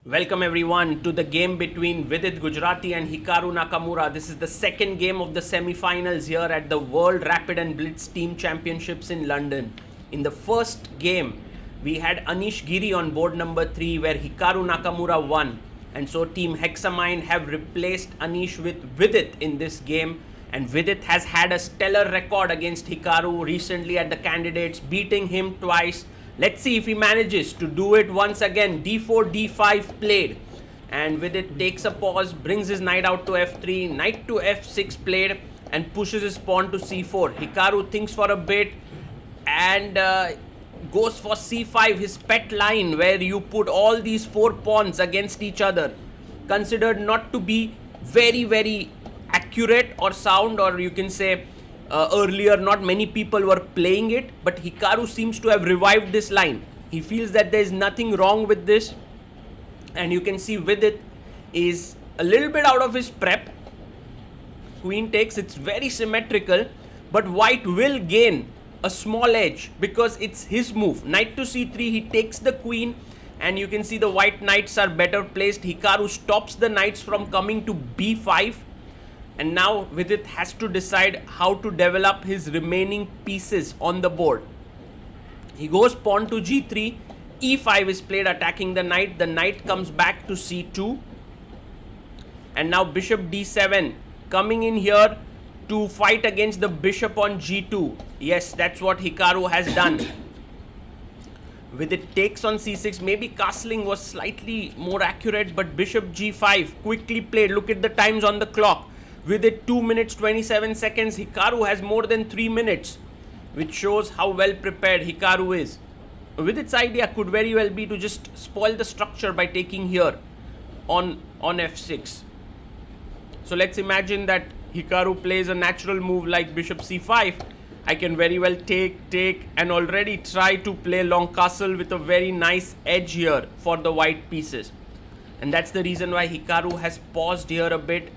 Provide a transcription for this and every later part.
Welcome everyone to the game between Vidit Gujrathi and Hikaru Nakamura. This is the second game of the semi-finals here at the World Rapid and Blitz Team Championships in London. In the first game, we had Anish Giri on board number 3 where Hikaru Nakamura won. And so Team Hexamind have replaced Anish with Vidit in this game. And Vidit has had a stellar record against Hikaru recently at the Candidates, beating him twice. Let's see if he manages to do it once again. d4, d5 played. And Vidit takes a pause, brings his knight out to f3, knight to f6 played, and pushes his pawn to c4. Hikaru thinks for a bit and goes for c5, his pet line where you put all these 4 pawns against each other. Considered not to be very accurate or sound, or you can say earlier not many people were playing it, but Hikaru seems to have revived this line. He feels that there is nothing wrong with this, and you can see Vidit is a little bit out of his prep. Queen takes, it's very symmetrical, but white will gain a small edge because it's his move. Knight to c3, he takes the queen, and you can see the white knights are better placed. Hikaru stops the knights from coming to b5. And now Vidit has to decide how to develop his remaining pieces on the board. He goes pawn to g3, e5 is played attacking the knight. The knight comes back to c2. And now bishop d7 coming in here to fight against the bishop on g2. Yes, that's what Hikaru has done. Vidit takes on c6. Maybe castling was slightly more accurate, but bishop g5 quickly played. Look at the times on the clock. With it 2 minutes 27 seconds, Hikaru has more than 3 minutes, which shows how well prepared Hikaru is. With its idea could very well be to just spoil the structure by taking here on f6. So let's imagine that Hikaru plays a natural move like bishop c5. I can very well take and already try to play long castle with a very nice edge here for the white pieces. And that's the reason why Hikaru has paused here a bit.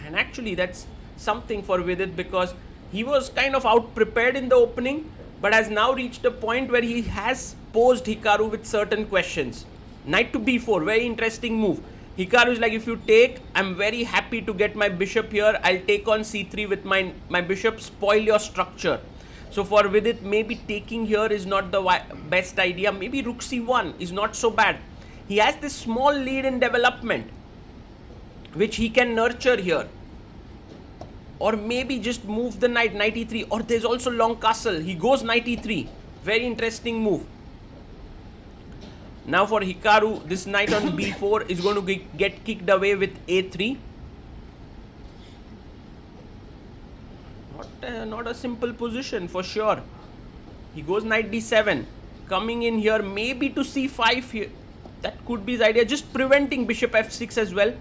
And actually that's something for Vidit because he was kind of out prepared in the opening, but has now reached a point where he has posed Hikaru with certain questions. Knight to b4, very interesting move. Hikaru is like, if you take, I'm very happy to get my bishop here. I'll take on c3 with my bishop, spoil your structure. So for Vidit, maybe taking here is not the best idea. Maybe rook c1 is not so bad. He has this small lead in development, which he can nurture here. Or maybe just move the knight e3, or there's also long castle. He goes knight e3, very interesting move. Now for Hikaru, this knight on b4 is going to get kicked away with a3. Not a simple position for sure. He goes knight d7, coming in here maybe to c5 here. That could be his idea, just preventing bishop f6 as well.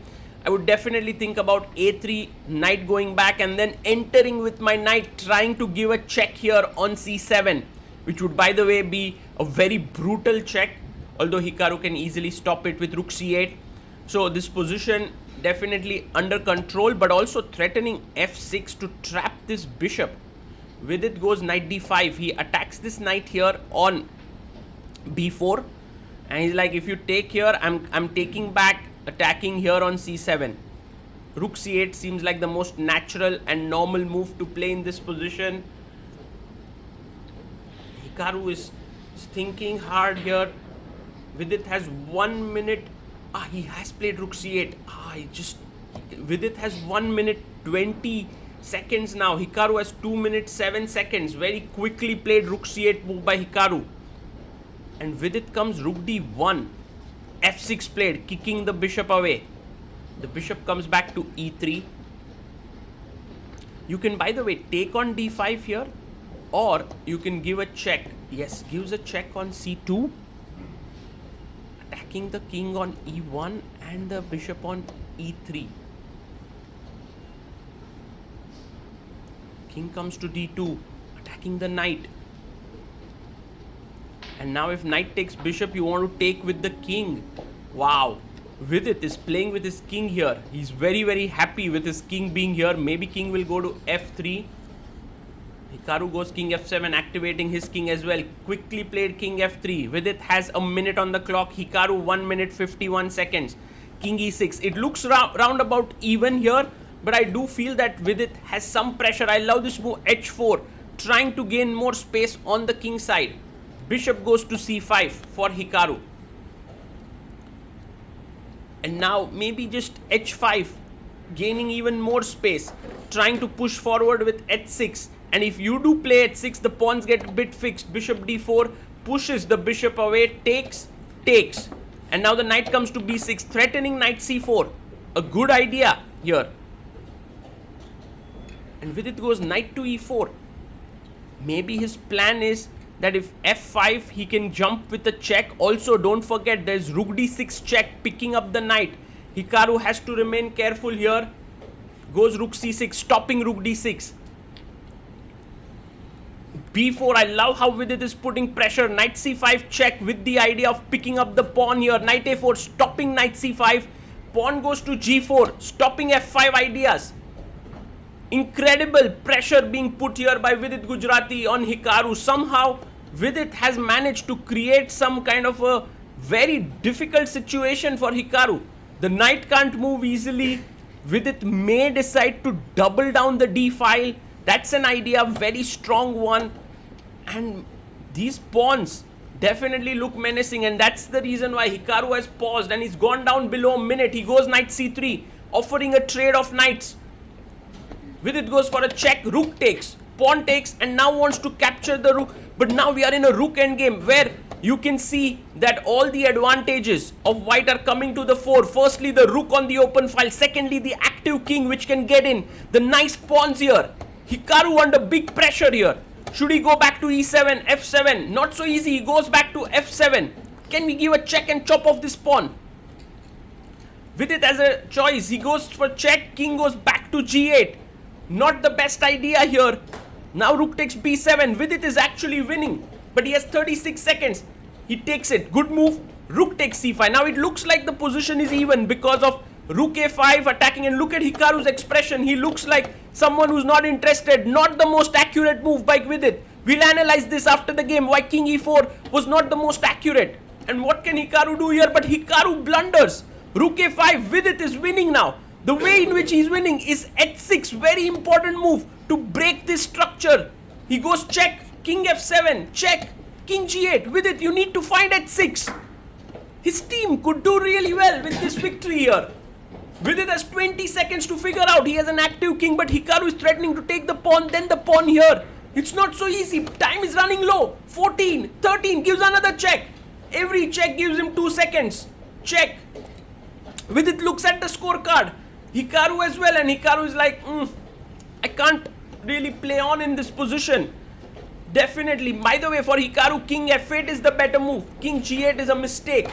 I would definitely think about a3, knight going back, and then entering with my knight, trying to give a check here on c7, which would, by the way, be a very brutal check, although Hikaru can easily stop it with rook c8. So this position definitely under control, but also threatening f6 to trap this bishop. Vidit goes knight d5. He attacks this knight here on b4, and he's like, if you take here, I'm taking back, attacking here on c7. Rook c8 seems like the most natural and normal move to play in this position. Hikaru is thinking hard here. Vidit has 1 minute. He has played rook c8. Vidit has 1 minute 20 seconds now. Hikaru has 2 minutes 7 seconds. Very quickly played rook c8 move by Hikaru. And Vidit comes rook d1. f6 played, kicking the bishop away. The bishop comes back to e3. You can, by the way, take on d5 here, or you can give a check. Yes, gives a check on c2, attacking the king on e1 and the bishop on e3. King comes to d2, attacking the knight. And now if knight takes bishop, you want to take with the king. Wow. Vidit is playing with his king here. He's very happy with his king being here. Maybe king will go to f3. Hikaru goes king f7, activating his king as well. Quickly played king f3. Vidit has a minute on the clock. Hikaru 1 minute 51 seconds. King e6. It looks round about even here, but I do feel that Vidit has some pressure. I love this move h4, trying to gain more space on the king side. Bishop goes to c5 for Hikaru. And now maybe just h5, gaining even more space, trying to push forward with h6. And if you do play h6, the pawns get a bit fixed. Bishop d4 pushes the bishop away, takes. And now the knight comes to b6, threatening knight c4. A good idea here. And Vidit goes knight to e4. Maybe his plan is that if f5, he can jump with a check. Also, don't forget, there's rook d6 check, picking up the knight. Hikaru has to remain careful here. Goes rook c6, stopping rook d6. b4, I love how Vidit is putting pressure. Knight c5 check with the idea of picking up the pawn here. Knight a4, stopping knight c5. Pawn goes to g4, stopping f5 ideas. Incredible pressure being put here by Vidit Gujrathi on Hikaru. Somehow, Vidit has managed to create some kind of a very difficult situation for Hikaru. The knight can't move easily. Vidit may decide to double down the d file. That's an idea, very strong one. And these pawns definitely look menacing, and that's the reason why Hikaru has paused and he's gone down below a minute. He goes knight c3, offering a trade of knights. Vidit goes for a check, rook takes, pawn takes, and now wants to capture the rook. But now we are in a rook endgame where you can see that all the advantages of white are coming to the fore. Firstly, the rook on the open file. Secondly, the active king which can get in. The nice pawns here. Hikaru under big pressure here. Should he go back to e7, f7? Not so easy. He goes back to f7. Can we give a check and chop off this pawn? Vidit has a choice. He goes for check. King goes back to g8. Not the best idea here. Now rook takes b7. Vidit is actually winning, but he has 36 seconds. He takes it. Good move. Rook takes c5. Now it looks like the position is even because of rook a5 attacking. And look at Hikaru's expression. He looks like someone who's not interested. Not the most accurate move by Vidit. We'll analyze this after the game. Why king e4 was not the most accurate. And what can Hikaru do here? But Hikaru blunders. Rook a5. Vidit is winning now. The way in which he's winning is h6. Very important move to break this structure. He goes check. King f7. Check. King g8. Vidit, you need to find h6. His team could do really well with this victory here. Vidit has 20 seconds to figure out. He has an active king, but Hikaru is threatening to take the pawn, then the pawn here. It's not so easy. Time is running low. 14, 13, gives another check. Every check gives him 2 seconds. Check. Vidit looks at the scorecard. Hikaru as well, and Hikaru is like, I can't really play on in this position. Definitely. By the way, for Hikaru, king f8 is the better move. King g8 is a mistake.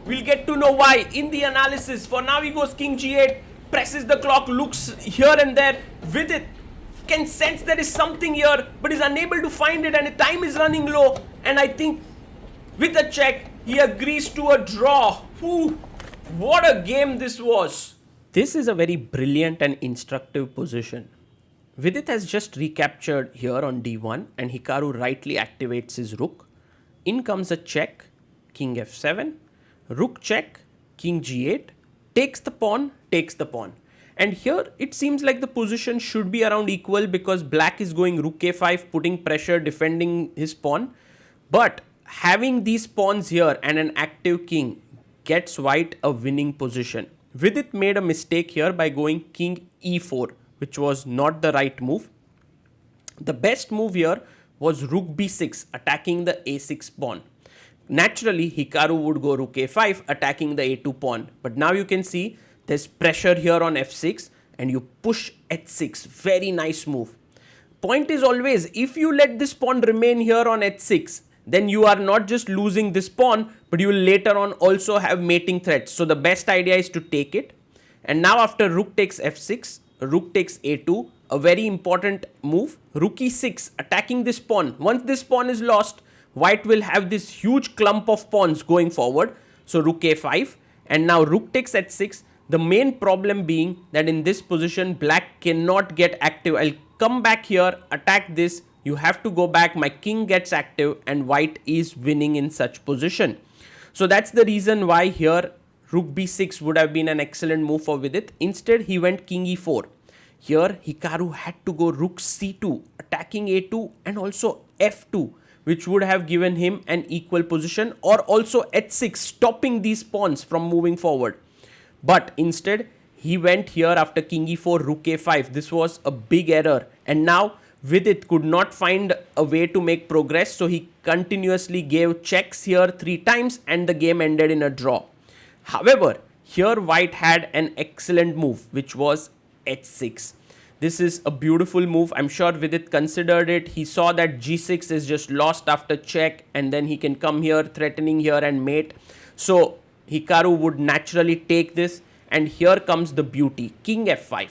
We'll get to know why in the analysis. For now, he goes king g8, presses the clock, looks here and there. Vidit can sense there is something here, but is unable to find it, and the time is running low. And I think with a check, he agrees to a draw. Whew, what a game this was. This is a very brilliant and instructive position. Vidit has just recaptured here on d1, and Hikaru rightly activates his rook. In comes a check, king f7, rook check, king g8, takes the pawn. And here it seems like the position should be around equal because black is going rook a5, putting pressure, defending his pawn. But having these pawns here and an active king gets white a winning position. Vidit made a mistake here by going king e4, which was not the right move. The best move here was rook b6, attacking the a6 pawn. Naturally, Hikaru would go rook a5, attacking the a2 pawn. But now you can see there's pressure here on f6 and you push h6. Very nice move. Point is always, if you let this pawn remain here on h6, then you are not just losing this pawn, but you will later on also have mating threats. So the best idea is to take it. And now after rook takes f6, rook takes a2, a very important move. Rook e6, attacking this pawn. Once this pawn is lost, white will have this huge clump of pawns going forward. So rook a5, and now rook takes h6. The main problem being that in this position, black cannot get active. I'll come back here, attack this. You have to go back, my king gets active, and white is winning in such position. So that's the reason why here rook b6 would have been an excellent move for Vidit. Instead, he went king e4. Here, Hikaru had to go rook c2, attacking a2 and also f2, which would have given him an equal position, or also h6, stopping these pawns from moving forward. But instead, he went here after king e4, rook a5. This was a big error. And now, Vidit could not find a way to make progress, so he continuously gave checks here 3 times and the game ended in a draw. However, here white had an excellent move, which was h6. This is a beautiful move. I'm sure Vidit considered it. He saw that g6 is just lost after check, and then he can come here, threatening here and mate. So Hikaru would naturally take this, and here comes the beauty, king f5.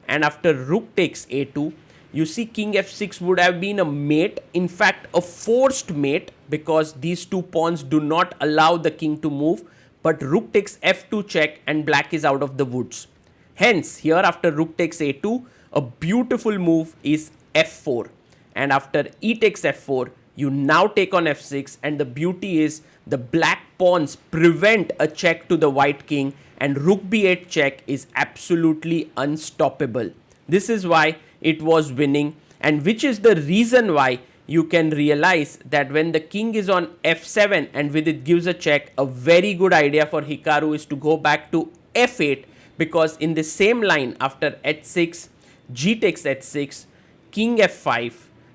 And after rook takes a2, you see king f6 would have been a mate, in fact a forced mate, because these two pawns do not allow the king to move. But rook takes f2 check and black is out of the woods. Hence, here after rook takes a2, a beautiful move is f4. And after e takes f4, you now take on f6, and the beauty is the black pawns prevent a check to the white king, and rook b8 check is absolutely unstoppable. This is why it was winning, and which is the reason why you can realize that when the king is on f7 and Vidit gives a check, a very good idea for Hikaru is to go back to f8, because in the same line after h6, g takes h6, king f5,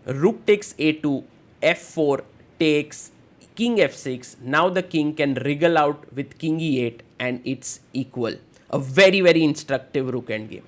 rook takes a2, f4 takes king f6. Now the king can wriggle out with king e8 and it's equal. A very, very instructive rook endgame.